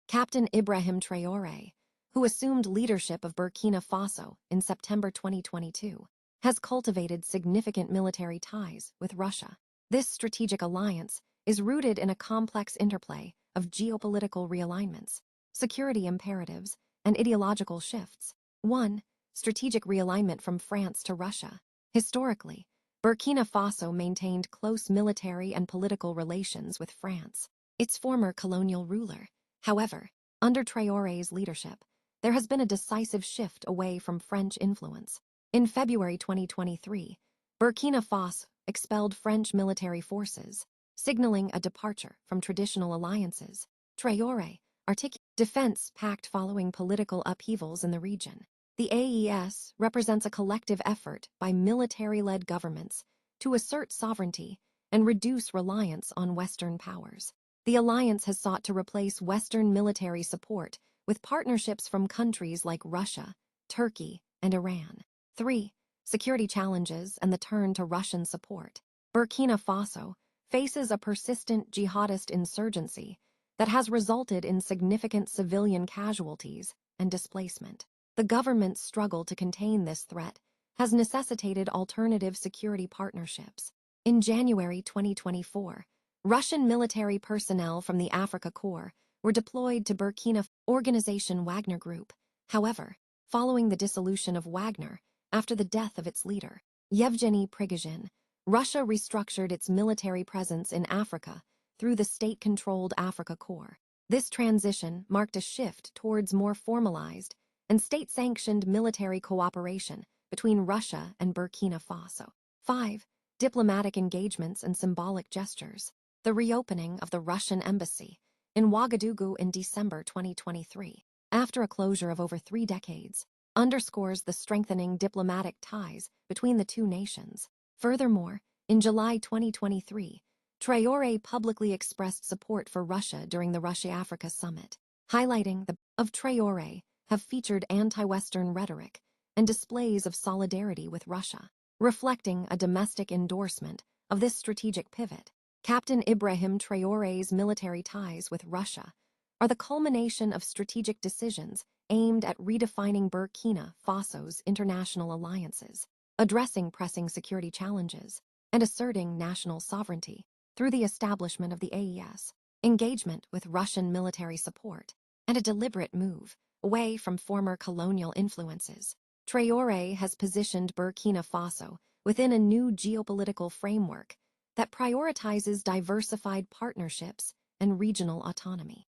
Captain Ibrahim Traoré, who assumed leadership of Burkina Faso in September 2022, has cultivated significant military ties with Russia. This strategic alliance is rooted in a complex interplay of geopolitical realignments, security imperatives, and ideological shifts. 1. Strategic realignment from France to Russia. Historically, Burkina Faso maintained close military and political relations with France, its former colonial ruler. However, under Traoré's leadership, there has been a decisive shift away from French influence. In February 2023, Burkina Faso expelled French military forces, signaling a departure from traditional alliances. Traoré articulated defense pact following political upheavals in the region. The AES represents a collective effort by military-led governments to assert sovereignty and reduce reliance on Western powers. The alliance has sought to replace Western military support with partnerships from countries like Russia, Turkey, and Iran. 3. Security challenges and the turn to Russian support. Burkina Faso faces a persistent jihadist insurgency that has resulted in significant civilian casualties and displacement. The government's struggle to contain this threat has necessitated alternative security partnerships. In January 2024, Russian military personnel from the Africa Corps were deployed to Burkina organization Wagner Group. However, following the dissolution of Wagner after the death of its leader, Yevgeny Prigozhin, Russia restructured its military presence in Africa through the state-controlled Africa Corps. This transition marked a shift towards more formalized and state-sanctioned military cooperation between Russia and Burkina Faso. 5. Diplomatic engagements and symbolic gestures. The reopening of the Russian embassy in Ouagadougou in December 2023, after a closure of over 3 decades, underscores the strengthening diplomatic ties between the two nations. Furthermore, in July 2023, Traoré publicly expressed support for Russia during the Russia-Africa Summit, highlighting the of Traoré have featured anti-Western rhetoric and displays of solidarity with Russia, reflecting a domestic endorsement of this strategic pivot. Captain Ibrahim Traoré's military ties with Russia are the culmination of strategic decisions aimed at redefining Burkina Faso's international alliances, addressing pressing security challenges, and asserting national sovereignty through the establishment of the AES, engagement with Russian military support, and a deliberate move away from former colonial influences. Traoré has positioned Burkina Faso within a new geopolitical framework that prioritizes diversified partnerships and regional autonomy.